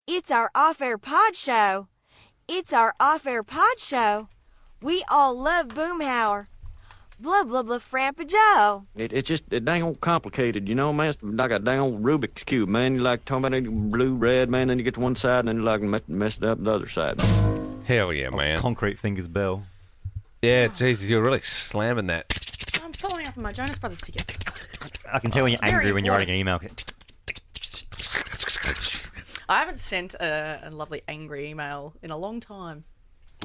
It's our off-air pod show. It's our off-air pod show. We all love Boomhauer. Blah, blah, blah, Frampa Joe. It's just dang old complicated, you know, man. It's like a dang old Rubik's Cube, man. You like talking about blue, red, man, then you get to one side, and then you like mess it up the other side. Hell yeah, man. Concrete fingers, Belle. Yeah, Jesus, you're really slamming that. I'm following up on my Jonas Brothers tickets. I can tell when you're angry when you're writing an email. I haven't sent a lovely angry email in a long time.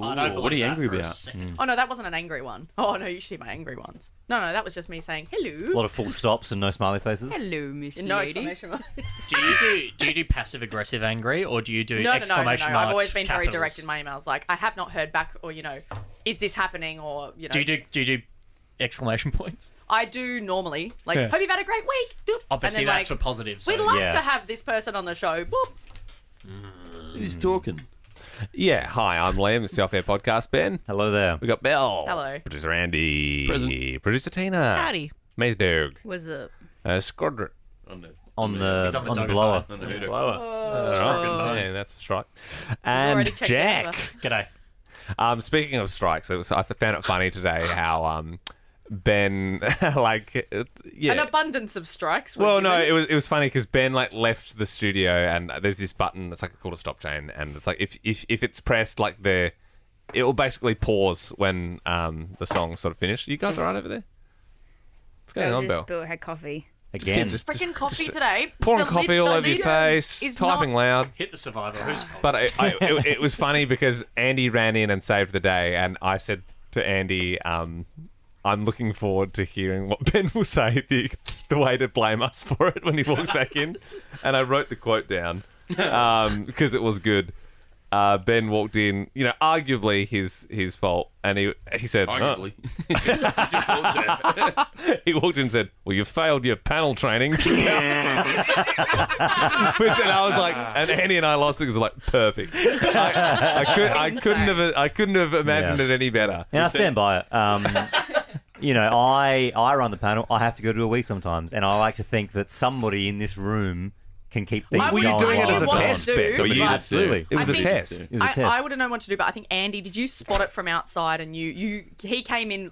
I don't believe what are you that angry for a about? second. Oh no, that wasn't an angry one. Oh no, you should see my angry ones. No, that was just me saying A hello. lot of full stops and no smiley faces. Hello, Miss No Lady. exclamation mark. Do you do passive aggressive angry, or do you do No. exclamation marks? I've always been very capitals? direct in my emails. Like I have not heard back, or is this happening, or Do you do exclamation points? I do normally. Like, Yeah. hope you've had a great week. Doop. Obviously, and then, that's for positive. So we'd love Yeah. to have this person on the show. Boop. Who's talking? Yeah, hi, I'm Liam, it's the Off Air Podcast, Ben. Hello there. We got Belle. Hello. Producer Andy. Present. Producer Tina. Howdy. Maze Dog. What's up? Squadron. On the He's on the dog blower. On the hooter. Blower. Squadron. Yeah, that's a strike. already And checked Jack. over. Speaking of strikes, I found it funny today how Ben, An abundance of strikes. were Well, no, given. it was funny because Ben left the studio and there's this button that's called a stop chain, and it's like if it's pressed it will basically pause when the song's sort of finished. You guys all right over there? What's going on, Belle? Bill had coffee. Again. Freaking coffee today. Pouring The coffee lid- all the over your lid face, is typing not- loud. Hit the survivor. Who's fault? But it was funny because Andy ran in and saved the day, and I said to Andy, I'm looking forward to hearing what Ben will say, the way to blame us for it when he walks back in. And I wrote the quote down because it was good. Ben walked in, arguably his fault, and he said, Arguably. he walked in and said, "Well, you failed your panel training." Which, and I was like, and Andy and I lost it because like perfect. I couldn't have imagined it any better. And I stand by it. I run the panel. I have to go to a wee sometimes, and I like to think that somebody in this room can keep things I Were going. you doing it I as a would want test? to do, Ben? but- Absolutely. It was I a think- test. It was a test. I wouldn't know what to do, but I think Andy, did you spot it from outside? And he came in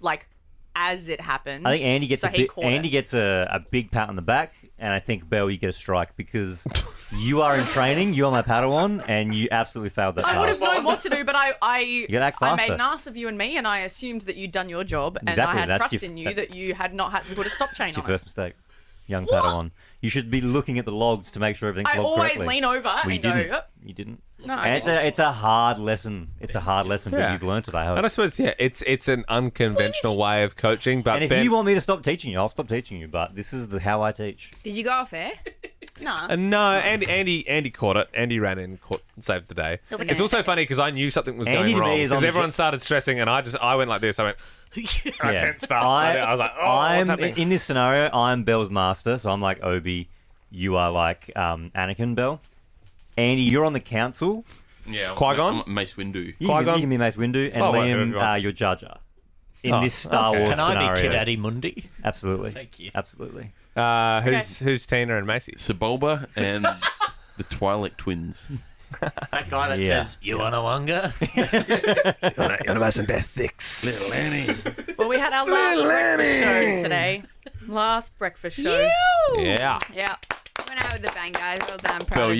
as it happened. I think Andy gets so he caught it. gets a big pat on the back, and I think Belle, you get a strike because you are in training, you are my Padawan, and you absolutely failed that I would have task. known what to do, but I gotta act I made faster. an ass of you and me, and I assumed that you'd done your job, and Exactly, I had that's trust your- in you that you had not had to put a stop chain It's your on it. first mistake, young Padawan. You should be looking at the logs to make sure everything's I logged always correctly. lean over Well, you and go, didn't. "Yep." You didn't. No, I And didn't. it's a hard lesson. It's a hard lesson, but Yeah. you've learnt it, I hope. And I suppose, it's an unconventional way of coaching, but And if Ben, you want me to stop teaching you, I'll stop teaching you. But this is how I teach. Did you go off air? Nah. No, Andy caught it. Andy ran in, saved the day. Feels like It's a- also funny because I knew something was Andy going to me wrong is on because the everyone started stressing, and I went like this. I went, I tensed up. I was like, oh, what's I'm happening? in this scenario. I'm Belle's master, so I'm like Obi. You are like Anakin, Belle. Andy, you're on the council. Yeah, Qui-Gon? I'm Mace Windu. You Qui-Gon? can be Mace Windu, and Oh, wait, Liam, right. you're Jar Jar. In this Star okay. Wars Can I scenario. be Kid Addy Mundi? Absolutely. Thank you. Absolutely. Who's Tina and Macy? Sebulba and the Twilight Twins. That guy that Yeah. says, "You want a wanga?" You want to buy some Beth Thicks? Little Annie. Well, we had our last breakfast show today. Last breakfast show. Yeah. Yeah. Went out with the bang, guys. Well done. Proud Belle, of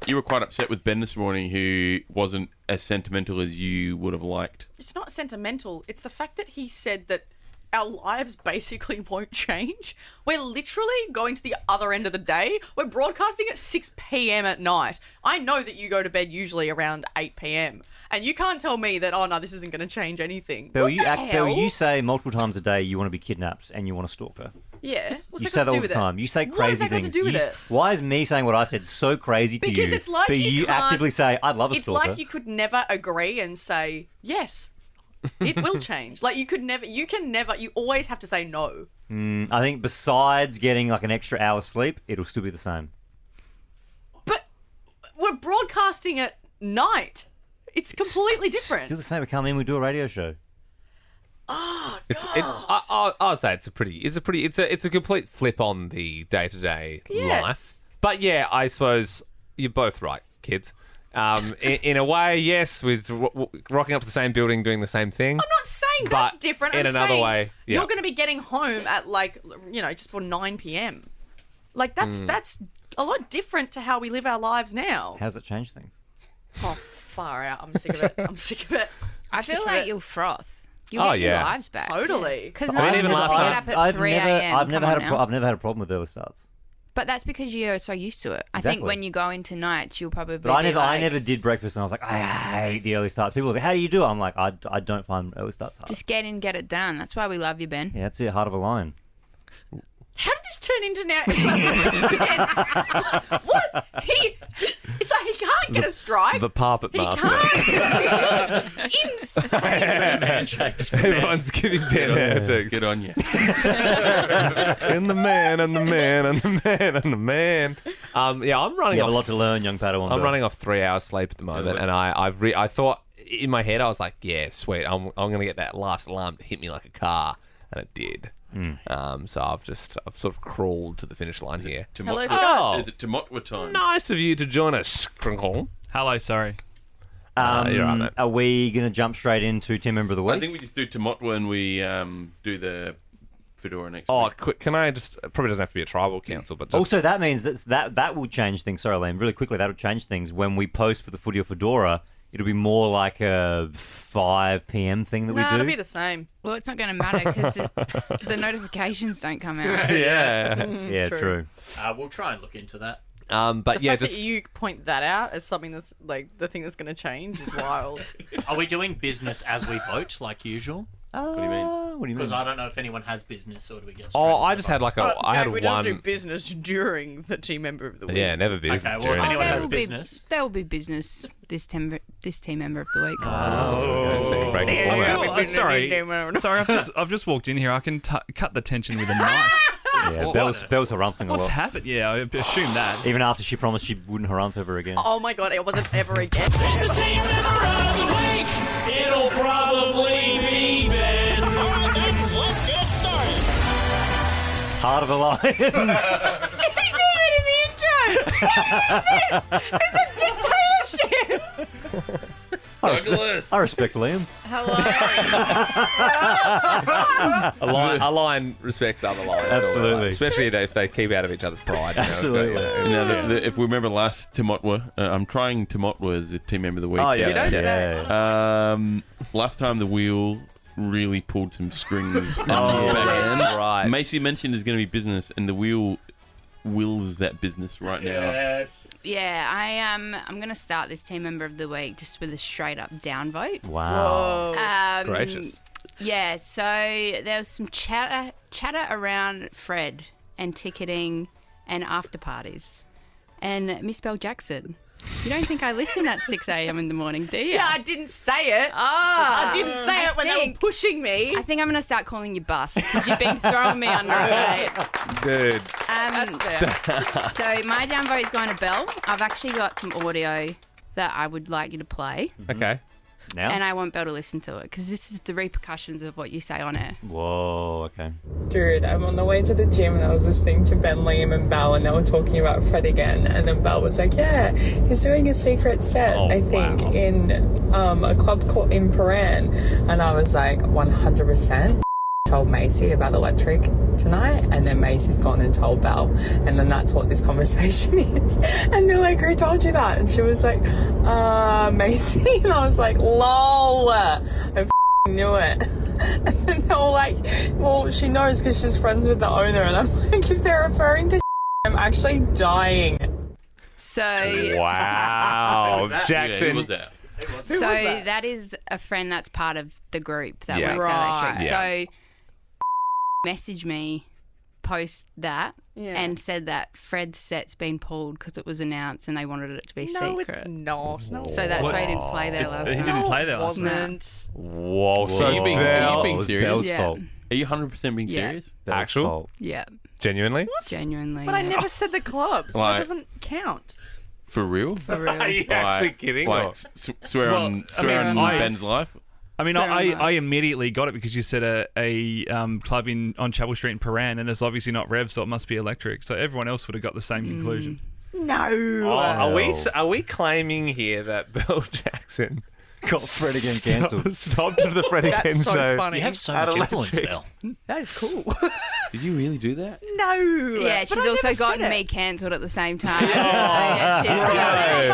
you were quite upset with Ben this morning, who wasn't as sentimental as you would have liked. It's not sentimental. It's the fact that he said that our lives basically won't change. We're literally going to the other end of the day. We're broadcasting at 6 p.m. at night. I know that you go to bed usually around 8 p.m. And you can't tell me that, oh no, this isn't going to change anything. Belle, What you the hell? Belle, you say multiple times a day you want to be kidnapped and you want to stalk her. Yeah. What's You that say got that to all do the with time. it? You say What crazy has that got things. to do with You it? Why is me saying what I said so crazy to you? Because it's like but you you can't- actively say, I'd love a It's stalker. like you could never agree and say, yes, it will change. Like you can never, you always have to say no. I think besides getting like an extra hour's sleep, it'll still be the same. But we're broadcasting at night. It's completely different. Still the same. We come in, we do a radio show. I'll say it's a complete flip on the day-to-day Yes. life. But yeah, I suppose you're both right. kids. In a way, yes, with rocking up to the same building, doing the same thing. I'm not saying that's But different. in I'm another saying way, yeah. you're going to be getting home at just for 9 p.m. Like that's a lot different to how we live our lives now. How's it changed things? Oh, far out. I'm sick of it. I feel like you'll froth. You'll Oh, get your yeah. lives back. Totally. Because I mean, even last get night- up at 3 a.m. I've never Come had on now. I've never had a problem with early starts. But that's because you're so used to it. I think Exactly. when you go into nights, you'll probably But I be never did breakfast, and I was like, I hate the early starts. People were like, how do you do it? I'm like, I don't find early starts hard. just get in, get it done. That's why we love you, Ben. Yeah, that's it. Heart of a lion. How did this turn into now? What? It's like he can't get a strike. The puppet He master. can't. Insane. Everyone's giving Ben handshakes. Get on you. And the man, and the man, and the man, and the man. Yeah, I'm running You have off. a lot to learn, young Padawan. I'm Belle. running off 3 hours sleep at the moment, and I thought in my head I was like, yeah, sweet, I'm gonna get that last alarm to hit me like a car, and it did. So I've sort of crawled to the finish line here. Hello, TMOTW. Scott. Is it TMOTW time? Nice of you to join us, Crinkle. Hello, sorry. You're right, mate. Are we going to jump straight into Team Member of the Week? I think we just do TMOTW and we do the Fedora next Oh, week. quick! Can I just? It probably doesn't have to be a tribal council, but just, Also, that means that will change things. Sorry, Liam. Really quickly, that'll change things. When we post for the Footy or Fedora, it'll be more like a 5 p.m. thing that we No, do. it'll be the same. Well, it's not going to matter because the notifications don't come out. yeah. Yeah, true. We'll try and look into that. But The yeah, fact just that you point that out as something that's like the thing that's going to change is wild. Are we doing business as we vote, like usual? What do you mean? What do you Because mean? I don't know if anyone has business, or do we get? straight oh, into I just vote? had like a I Jack, had we don't do one. business during the team member of the week. Yeah, never business. Okay, well, during if it. anyone there has will be- business. There will be business this team member of the week. Oh, break the format. Sorry, I've just walked in here. I can cut the tension with a knife. Yeah, Belle's harumphing a What's lot. happened? Yeah, I assume that. Even after she promised she wouldn't harumph ever again. Oh my god, it wasn't ever again. The team member of the week. It'll probably be Ben. Let's get started. Heart of a lion. He's even in the intro. What is this? It's a dictatorship. I respect Liam. A lion respects other lions. Absolutely. Especially if they keep out of each other's pride. You know? Absolutely. You know, if we remember last TMOTW, I'm trying TMOTW as a team member of the week. Oh, yeah. You don't say. Last time the wheel really pulled some strings. Oh, that's right. Macy mentioned there's going to be business, and the wheel wills that business right now. Yeah, I'm going to start this team member of the week just with a straight up down vote. Wow. Gracious. Yeah, so there was some chatter around Fred and ticketing and after parties. And Miss Belle Jackson, you don't think I listen at 6 a.m. in the morning, do you? Yeah, I didn't say it. I I didn't say it when they were pushing me. I think I'm going to start calling you Bus because you've been throwing me under a weight. Dude. That's fair. So my down vote is going to Belle. I've actually got some audio that I would like you to play. Okay. Now? And I want Belle to listen to it because this is the repercussions of what you say on air. Whoa, okay. Dude, I'm on the way to the gym and I was listening to Ben, Liam and Belle and they were talking about Fred again, and then Belle was like, yeah, he's doing a secret set, I think, in a club called in Paran, and I was like, 100%. Told Macy about Electric tonight, and then Macy's gone and told Belle, and then that's what this conversation is. And they're like, who told you that? And she was like, Macy. And I was like, lol, I knew it. And then they were like, well, she knows because she's friends with the owner. And I'm like, if they're referring to I'm actually dying. So Wow. Yeah, Jackson. who was that? So that is a friend that's part of the group that Yeah. works at Electric. Yeah. So message me post that and said that Fred's set's been pulled because it was announced and they wanted it to be No, secret. it's not. No, So that's why he didn't play there last He night. didn't play there last night. wasn't. Whoa. So Are you being Belle- serious? Belle's Yeah. fault. Are you 100% being Yeah. serious? Belle's Actual? fault. Yeah, Genuinely? genuinely. But I yeah. never said the clubs. So Like- that doesn't count. For real? For real. Are you actually kidding? Like, or- swear Well, on, I mean, on Ben's life? I mean, Fair enough. I immediately got it because you said a club on Chapel Street in Paran, and it's obviously not Rev, so it must be Electric. So everyone else would have got the same conclusion. No. Oh, are we claiming here that Belle Jackson got Fred again cancelled? Stopped the Fred again That's so show. funny. You have so much influence, Belle. That is cool. Did you really do that? No. Yeah, But she's I also never gotten said me it. cancelled at the same time. But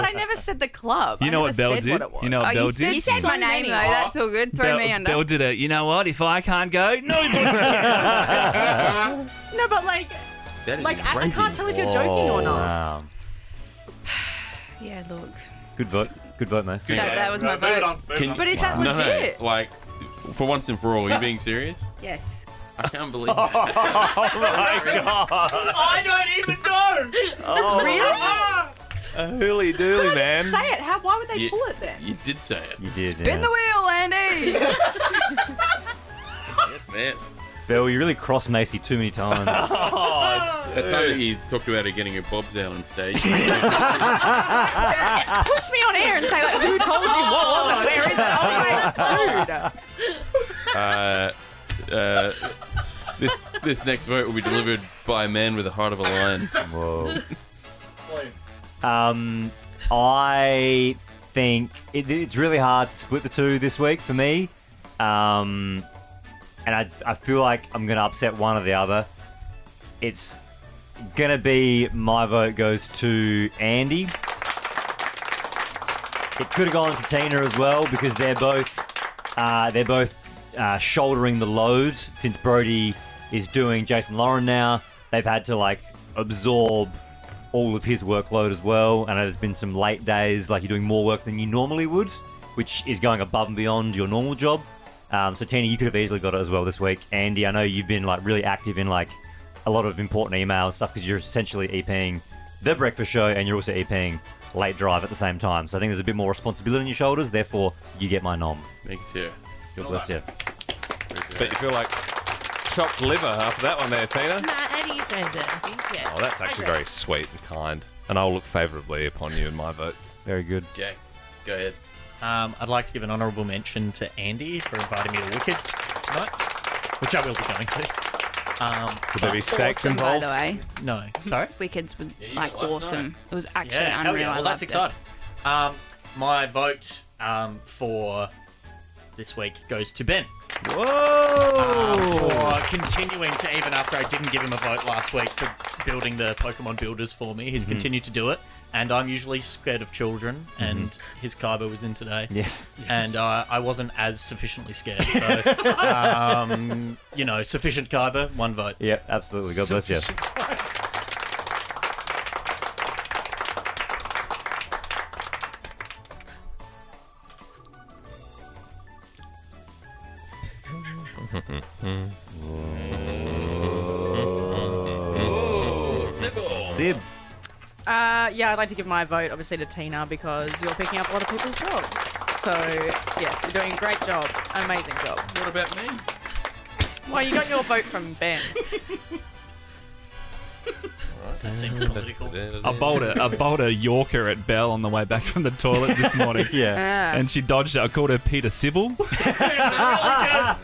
I never said the club. You know I what never Belle said did? What it was. You know what Belle did? You said my name, though. That's all good. Throw me under. Belle did it. You know what? If I can't go, nobody can. No, but like That is I crazy. can't tell if you're joking or not. Wow. Yeah, look. Good vote. Good vote, mate. That was my vote. But is that No, legit? no, like, for once and for all, are you being serious? Yes. I can't believe that. Oh my god! I don't even know. Really? A hooly dooly, man. Say it. Why would they You- pull it then? You did say it. You did. Spin the wheel, Andy. Yes, man. Belle, you really crossed Macy too many times. That time that you talked about her getting her bobs out on stage. Push me on air and say like, who told you what was it? Where is it? I was like, dude. This next vote will be delivered by a man with the heart of a lion. Whoa. I think it's really hard to split the two this week for me. And I feel like I'm going to upset one or the other. It's going to be my vote goes to Andy. It could have gone to Tina as well because they're both shouldering the load since Brody is doing Jason Lauren now. They've had to like absorb all of his workload as well, and there's been some late days like you're doing more work than you normally would, which is going above and beyond your normal job. So Tina, you could have easily got it as well this week. Andy, I know you've been like really active in like a lot of important emails and stuff because you're essentially EPing the breakfast show and you're also EPing Late Drive at the same time. So I think there's a bit more responsibility on your shoulders. Therefore, you get my nom. Thank you, sir. God bless you. Bet you feel like chopped liver after that one there, Tina. Oh, that's actually very sweet and kind. And I'll look favourably upon you in my votes. Very good. Jack, go ahead. I'd like to give an honourable mention to Andy for inviting me to Wicked tonight, which I will be going to. Would there be stakes Awesome, by involved? the way. No, sorry. Wicked's was you like went last awesome. night. It was actually Yeah, hell unreal. yeah. I Well, that's loved exciting. My vote for this week goes to Ben. For continuing to, even after I didn't give him a vote last week for building the Pokemon builders for me, he's continued to do it. And I'm usually scared of children, and his Kaiba was in today. Yes. And I wasn't as sufficiently scared. So, sufficient Kaiba, one vote. Yeah, absolutely. God bless you. Sib. Yeah, I'd like to give my vote, obviously, to Tina because you're picking up a lot of people's jobs. So, yes, you're doing a great job. Amazing job. What about me? Well, you got your vote from Ben. That seemed political. I bowled a Yorker at Belle on the way back from the toilet this morning. Yeah. And she dodged it. I called her Peter Sybil.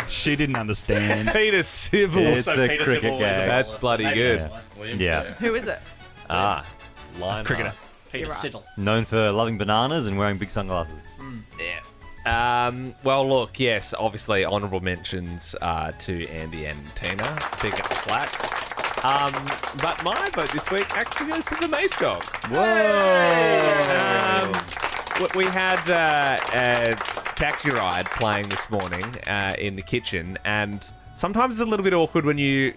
She didn't understand. Peter Sybil. It's a Peter cricket Sybil is a game. That's bloody Maybe good. that's why. William Yeah. Sayer. Who is it? Line Cricketer. Peter You're right. Siddle. Known for loving bananas and wearing big sunglasses. Well, look, yes, obviously honourable mentions to Andy and Tina. Pick up the slack. But my vote this week actually goes to the Mace Dog. Whoa! We had a taxi ride playing this morning in the kitchen, and sometimes it's a little bit awkward when we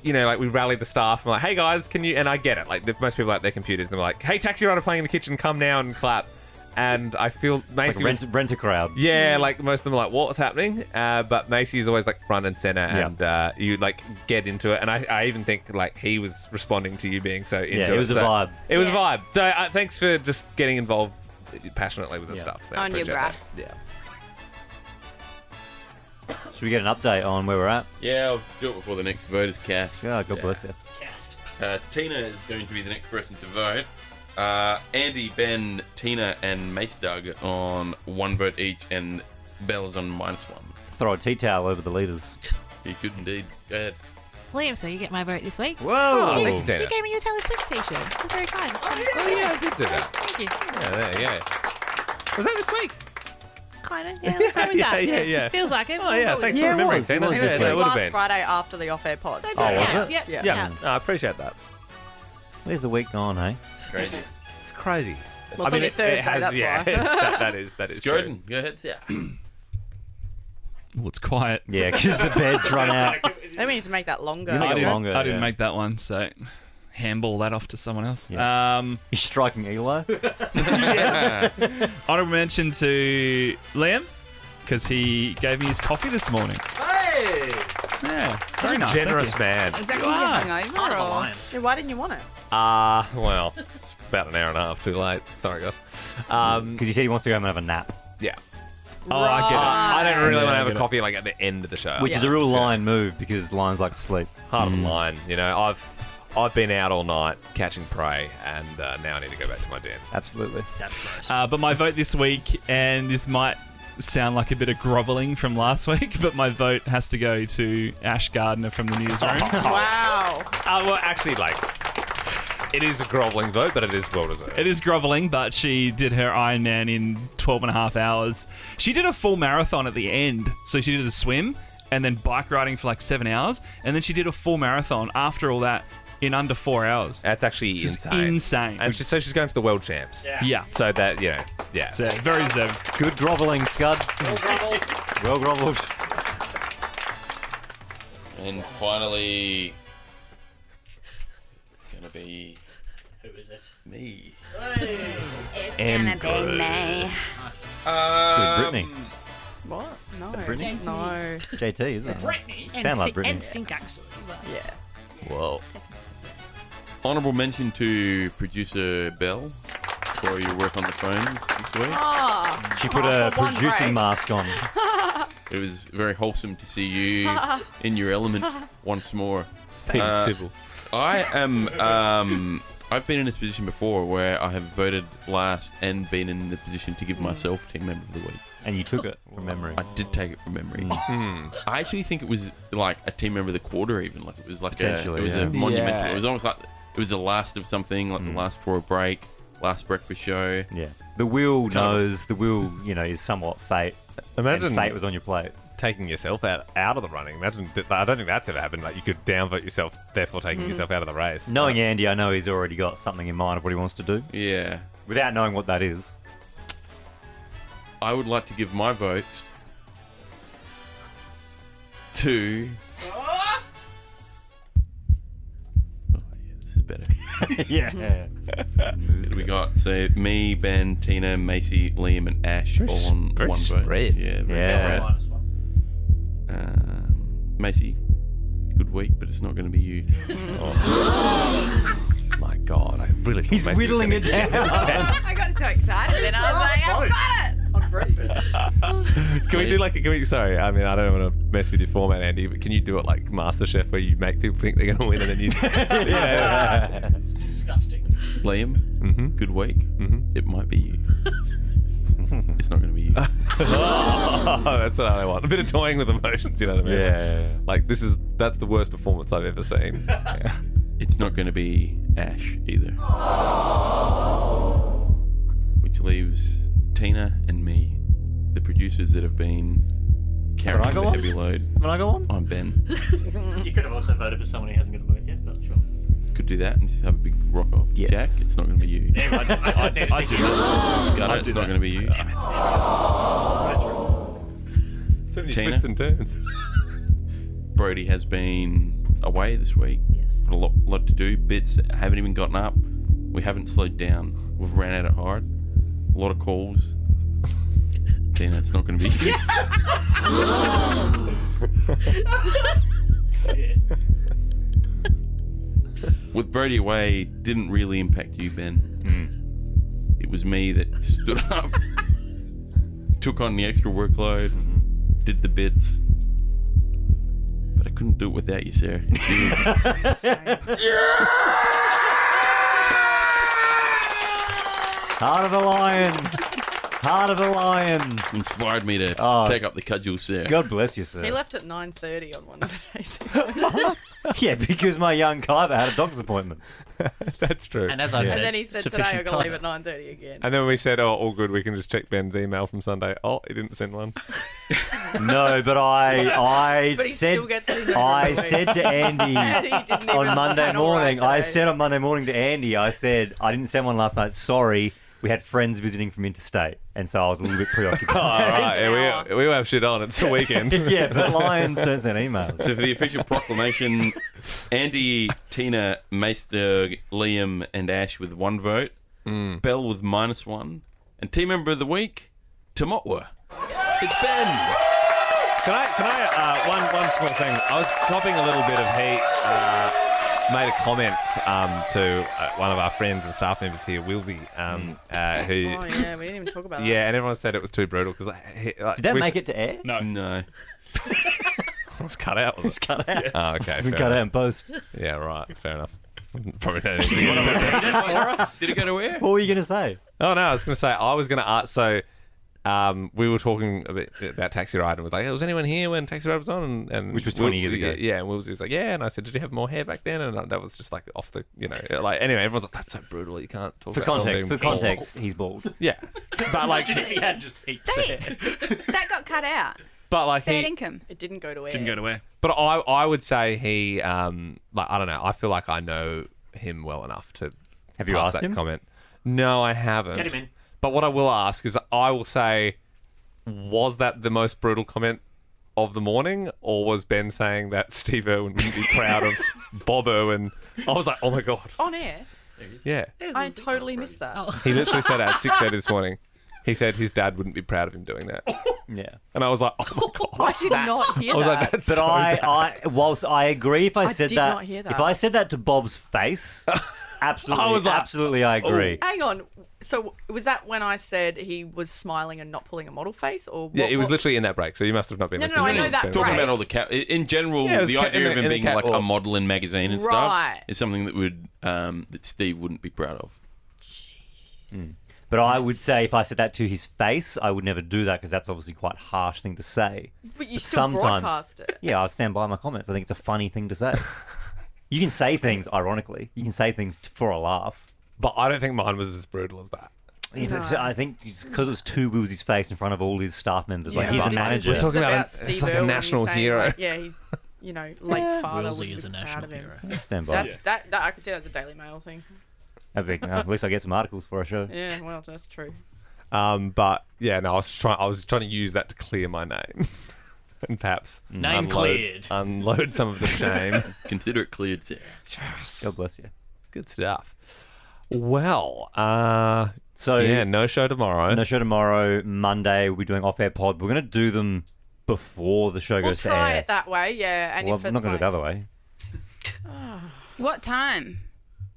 rally the staff and we're like, hey guys, can you, and I get it, like most people at their computers and they're like, hey, taxi rider playing in the kitchen, come now and clap. And I feel Macy Like rent a crowd. yeah, like most of them are like, what's happening? But Macy is always like front and center, and you like get into it. And I even think like he was responding to you being so into it. Yeah, it was a vibe. It was a vibe. So thanks for just getting involved passionately with the stuff. I On your appreciate bra. that. Yeah. Should we get an update on where we're at? Yeah, I'll do it before the next vote is cast. Yeah, God bless you. Cast. Tina is going to be the next person to vote. Andy, Ben, Tina, and Mace Doug on one vote each, and Belle is on -1. Throw a tea towel over the leaders. You could indeed. Go ahead. Liam, so you get my vote this week. Whoa! Thank you, Tina. You gave me your Taylor Swift t-shirt. It's very kind. Oh, yeah, I did do that. Thank you. Yeah, there you go. Was that this week? Kind of. Yeah, let's go with that. Yeah. Feels like it. Oh, yeah, thanks for Yeah, it remembering, was. Tina. It was Yeah, this that week. would have Last been. Friday after the off-air pod. So Oh, was counts. it? Yep. Yeah, Counts. I appreciate that. Where's the week gone, hey? Crazy. It's crazy. Well, it's only Thursday, that's yeah, why. that is true. Jordan, go ahead. Yeah. Well, it's quiet. Yeah, because the bed's run out. Then we need to make that longer. You make I it didn't, longer, I didn't yeah. make that one, so handball that off to someone else. Yeah. You're striking Eli. Honorable mention to Liam because he gave me his coffee this morning. Hey! Yeah, Very nice, generous man. Is that You when you are. get hungover? Part of a Or? lion. Yeah, why didn't you want it? Well, it's about an hour and a half too late. Sorry, guys. Because he said he wants to go home and have a nap, Yeah. Oh, I get it. I don't really Yeah, want to I have a get it. coffee like at the end of the show. which is a real lion move because lions like to sleep. Part of the line. You know, I've been out all night catching prey, and now I need to go back to my den. Absolutely. That's gross. But my vote this week, and this might sound like a bit of grovelling from last week, but my vote has to go to Ash Gardner from the newsroom. Wow. Well, actually, like, it is a grovelling vote, but it is well deserved. It is grovelling, but she did her Ironman in 12 and a half hours. She did a full marathon at the end. So she did a swim and then bike riding for like 7 hours. And then she did a full marathon after all that in under 4 hours. That's actually It's insane. insane. And so she's going for the world champs. Yeah. So that, you know, yeah. So very deserved. Good grovelling, Scud. Well grovelled. And finally, it's going to be Who is it? me. It's And gonna be me. Good Brittany. What? No. Brittany? No. JT, isn't it? Brittany. Sound like Brittany. And Sync, actually. But Yeah. Whoa. Honourable mention to producer Belle for your work on the phones this week. Oh. She put a for one producing break. mask on. It was very wholesome to see you in your element once more. Peter Civil. I am. I've been in this position before where I have voted last and been in the position to give myself Team Member of the Week. And you took it from memory. I did take it from memory. I actually think it was like a Team Member of the Quarter, even like it was like Potentially, it was yeah. a monumental. Yeah. It was almost like it was the last of something, like the last for a break, last breakfast show. Yeah. The wheel Kind of- knows, the wheel, is somewhat fate. Imagine And fate was on your plate. taking yourself out of the running. Imagine, I don't think that's ever happened. Like, you could downvote yourself, therefore taking yourself out of the race. Knowing Andy, I know he's already got something in mind of what he wants to do. Yeah. Without knowing what that is. I would like to give my vote to. Oh, yeah, this is better. Yeah. We got me, Ben, Tina, Macy, Liam, and Ash all on very one spread. vote. Yeah, very Yeah. spread. Macy, good week, but it's not going to be you. My God, I really thought He's Macy was whittling gonna it get down. I got so excited, then I was like, I've got it. On breakfast. Can we do like? Sorry, I mean, I don't want to mess with your format, Andy, but can you do it like MasterChef, where you make people think they're going to win and then you? Yeah. It's disgusting. Liam, good week. It might be you. It's not going to be you. Oh, that's what I want. A bit of toying with emotions, you know what I mean? Yeah. Like that's the worst performance I've ever seen. Yeah. It's not going to be Ash either. Which leaves Tina and me, the producers that have been carrying I got the one? heavy load. When I go on? I'm Ben. You could have also voted for someone who hasn't got a vote yet, but sure. Could do that and just have a big rock off. Yes. Jack, it's not going to be you. Yeah, I just I do that. Scudder, it's not going to be you. So many Tina? twists and turns. Brody has been away this week. Yes. Got a lot to do. Bits that haven't even gotten up. We haven't slowed down. We've ran at it hard. A lot of calls. Tina, it's not going to be you. With Brody away, didn't really impact you, Ben. It was me that stood up, took on the extra workload, did the bits. But I couldn't do it without you, Sarah. It's you. Heart of a lion. Heart of a lion. Inspired me to take up the cudgel, sir. God bless you, sir. He left at 9:30 on one of the days this week. Yeah, because my young Kyber had a doctor's appointment. That's true. And as I said, And then he said today I'm going to leave at 9:30 again. And then we said, oh, all good, we can just check Ben's email from Sunday. Oh, he didn't send one. No, but I But he said still gets it in I every week. said to Andy And he didn't even on Monday final morning. right I today. said on Monday morning to Andy, I said I didn't send one last night. Sorry, we had friends visiting from interstate, and so I was a little bit preoccupied. All right, yeah, we have shit on. It's the weekend. Yeah, but lions don't send emails. So for the official proclamation, Andy, Tina, Meister, Liam, and Ash with 1 vote. Belle with -1. And team member of the week, TMOTW. It's Ben. Can I one small thing? I was copping a little bit of heat. Made a comment to one of our friends and staff members here, Wilsey, who... Oh, yeah, we didn't even talk about that. Yeah, and everyone said it was too brutal because... Did that make it to air? No. It was cut out. Was it? Cut out. Oh, okay. It's been fair cut out enough. in post. Yeah, right. Fair enough. Probably don't need to get into Did it go to air? What were you going to say? Oh, no, I was going to say, I was going to ask... So... we were talking a bit about Taxi Ride and was like, was anyone here when Taxi Ride was on? And Which was 20 years ago. Yeah, and Wilsey was like, yeah. And I said, did you have more hair back then? And that was just like off the, like, anyway, everyone's like, that's so brutal. You can't talk For about someone context, being context, he's bald. Yeah. But like, Imagine if he had just heaps of hair. That got cut out. but like Fair he, income. It didn't go to air. Didn't go to air. but I would say he, like, I don't know. I feel like I know him well enough to Have you pass asked that him? comment. No, I haven't. Get him in. But what I will ask is I will say, was that the most brutal comment of the morning, or was Ben saying that Steve Irwin wouldn't be proud of Bob Irwin? I was like, oh my God. On air? Yeah. I totally missed that. He literally said that at 6:30 this morning. He said his dad wouldn't be proud of him doing that. Yeah. And I was like, oh my God. I did not hear I was that. like, that's But so bad. whilst I agree if I said did that, not hear that. if I said that to Bob's face, absolutely, I was like, absolutely I agree. Hang on. So was that when I said he was smiling and not pulling a model face, or what, Yeah, it was what- literally in that break, so you must have not been No, listening. I know that Ben. Talking break. about all the in general, Yeah, it was the ca- idea of in him the being like a catwalk. model in magazine and Right. stuff is something that would that Steve wouldn't be proud of. But I would say if I said that to his face, I would never do that because that's obviously quite a harsh thing to say. But you But still broadcast it. Yeah, I'll stand by my comments. I think it's a funny thing to say. You can say things ironically. You can say things for a laugh. But I don't think mine was as brutal as that. Yeah, but I think because it was to Willsy's face in front of all his staff members. Like Yeah, he's but the this is manager. We're talking about Steve it's like a Irwin, national you're saying, hero. like, yeah, he's late father. Wilsey wouldn't is a be proud national of him. hero. Stand by. That's that I could see that's a Daily Mail thing. At least I get some articles for a show. Yeah, well, that's true. But yeah, no, I was trying to use that to clear my name. And perhaps Name cleared. unload some of the shame. Consider it cleared, sir. God bless you. Good stuff. Well, So yeah, no show tomorrow. No show tomorrow. Monday we'll be doing off-air pod. We're going to do them before the show We'll goes to try air. it that way, yeah. And Well, if I'm it's not going to like, do it the other way. What time?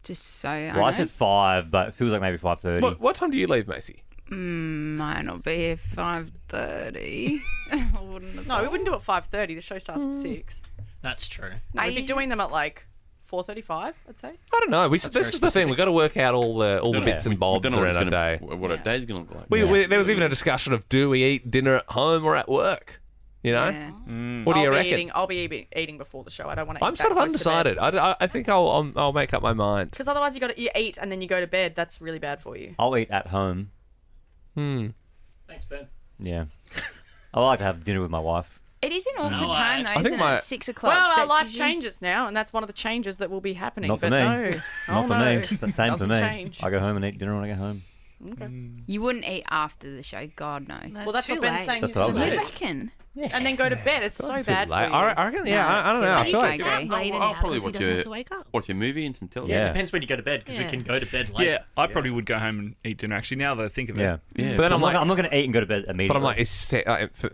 Just so Well, I said 5, but it feels like maybe 5:30. What time do you leave, Macy? Might not be here 5:30. I wouldn't have No, we thought. wouldn't do it at 5:30. The show starts at 6. That's true. No, Are we'd be you- doing them at like 4:35, I'd say. I don't know. This is the thing. We've got to work out all the bits and bobs Don't know around our what, day. what our day's going to look like. There was even a discussion of do we eat dinner at home or at work? You know? Yeah. What do you I'll be reckon? I'll be eating before the show. I don't want to. I'm sort of undecided. I think I'll make up my mind. Because otherwise you eat and then you go to bed. That's really bad for you. I'll eat at home. Thanks, Ben. Yeah. I like to have dinner with my wife. It is an awkward No, time, though, I think isn't my- it? 6 o'clock. Well, our That's life usually- changes now, and that's one of the changes that will be happening. Not for but me. no, Not oh, for no. me. It's the same for Doesn't me. change. I go home and eat dinner when I get home. Okay. You wouldn't eat after the show. God, no. Well, that's what Ben's saying. That's you what I was should You do. reckon? And then go to bed. It's so Too bad late. for you. I reckon, yeah, No, I it's don't too know. I late. feel I like agree. I'll probably watch to wake up. a movie and some Yeah, television. it depends when you go to bed because we Yeah. can go to bed late. Yeah, I probably would go home and eat dinner. Actually, now that I think of it. Yeah. Yeah. But then I'm like, I'm not going to eat and go to bed immediately. but I'm like,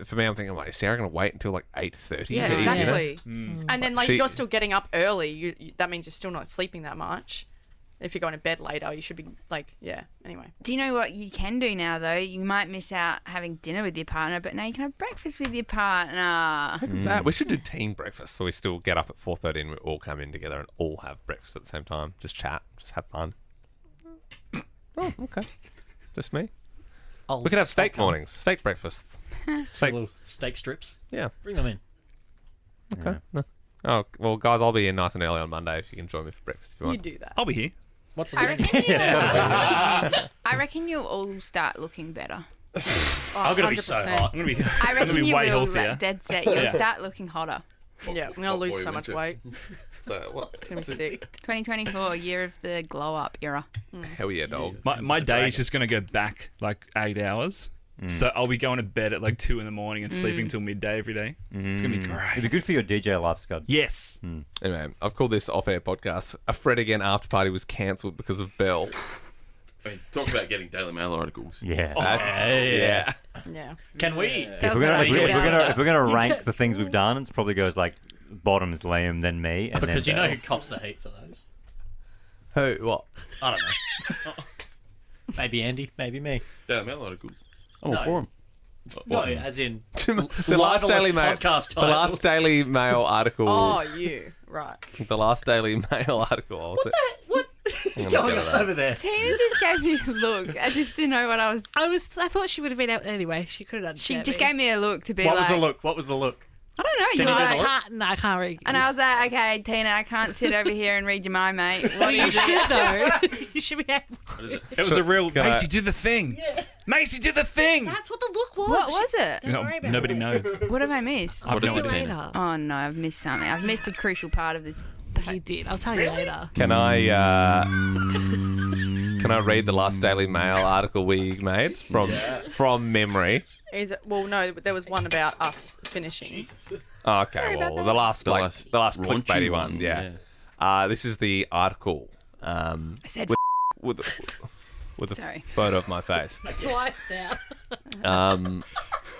for me, I'm thinking like, is Sarah going to wait until like 8:30? Yeah, to eat dinner? exactly. And then, like, She- if you're still getting up early, that means you're still not sleeping that much. If you're going to bed later, you should be, like, yeah. Anyway. Do you know what you can do now, though? You might miss out having dinner with your partner, but now you can have breakfast with your partner. What's that? We should do team breakfast, so we still get up at 4:30 and we all come in together and all have breakfast at the same time. Just chat, just have fun. Oh, okay. Just me. We could have steak mornings, steak breakfasts. Steak. Little steak strips. Yeah. Bring them in. Okay. No. Oh, well, guys, I'll be in nice and early on Monday if you can join me for breakfast if you You want. do that. I'll be here. What's the I link? reckon, I reckon you'll all start looking better. I'm gonna be so 100%. hot. I'm gonna be. I I'm gonna reckon be you way will, healthier. like, dead set. You'll Yeah. start looking hotter. Yeah, I'm gonna lose so much weight. So, what? It's gonna be sick. 2024, year of the glow up era. Hell yeah, dog. My day is just gonna go back like 8 hours. So I'll be going to bed at like 2 a.m. and sleeping till midday every day. It's gonna be great. It'd be good for your DJ life, Scott. Yes. Anyway, I've called this off-air podcast. A Fred Again after party was cancelled because of Belle. I mean, talk about getting Daily Mail articles. Yeah. Yeah. Yeah. Can we? If we're gonna rank the things we've done, it probably goes like bottom is Liam, then me, and Because then you know Belle. who cops the heat for those. Who? What? I don't know. Maybe Andy, maybe me. Daily Mail articles. I'm all No. for them. No, as in The last Daily Mail. podcast The last titles. Daily Mail article. Oh, you. Right. The last Daily Mail article. What is going on over there? Tina just gave me a look as if to know what I was. I thought she would have been out anyway. She could have done. She just gave me a look to be What like. was the look? What was the look? I don't know. Can You you were do the like, look? No, I can't read. and I was like, okay, Tina, I can't sit over here and read your mind, mate. What you is it? should though. You should be able to. What is it? It was a real Can I- Macy, do the thing. Macy, do the thing. That's what the look was. What was it? Don't worry about Nobody it. knows. What have I missed? I've no did you idea. Later. Oh no, I've missed something. I've missed a crucial part of this. You did. I'll tell you later. Can I read the last Daily Mail article we made from memory? Is it? Well, no. There was one about us finishing. Oh, okay, Sorry about well, that. the last raunchy clickbaity one, yeah. This is the article. I said. with a Sorry. photo of my face. Twice now.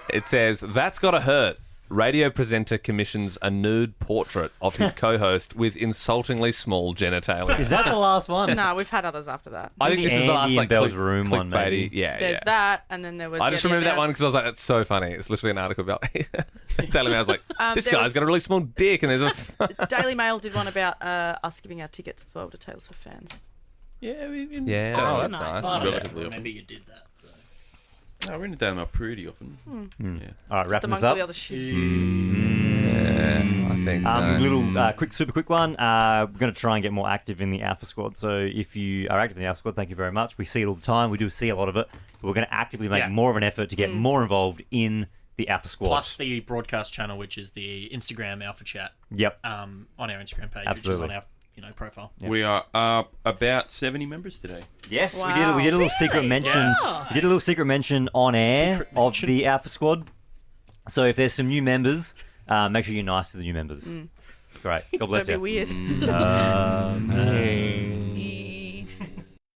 It says, "That's gotta hurt." Radio presenter commissions a nude portrait of his co-host with insultingly small genitalia. Is that the last one? No, we've had others after that. I think Maybe this is the last Andy like and Belle's room one, clickbaity. maybe. Yeah, There's yeah. that, and then there was. I just the remember that one amounts- because I was like, "That's so funny." It's literally an article about Daily Mail's like, "This there guy's was- got a really small dick," and there's a Daily Mail did one about us giving our tickets as well to Tales for Fans. yeah. Oh, Oh, that's that's nice. nice. I don't Relatively remember you did that. So. No, we're in the Daily Mail pretty often. Yeah. All right, Just wrapping this amongst all up. the other shit. Yeah, I think so. Super quick one. We're going to try and get more active in the Alpha Squad. So if you are active in the Alpha Squad, thank you very much. We see it all the time. We do see a lot of it. But we're going to actively make Yeah. more of an effort to get more involved in the Alpha Squad. Plus the broadcast channel, which is the Instagram Alpha Chat Yep. on our Instagram page, which is Absolutely. on our profile. We are about 70 members today. Yes, Wow. we did a little secret mention. Yeah. We did a little secret mention on air Secret of mention? the Alpha Squad. So if there's some new members, make sure you're nice to the new members. Great. God bless That'd be you. weird. Amen.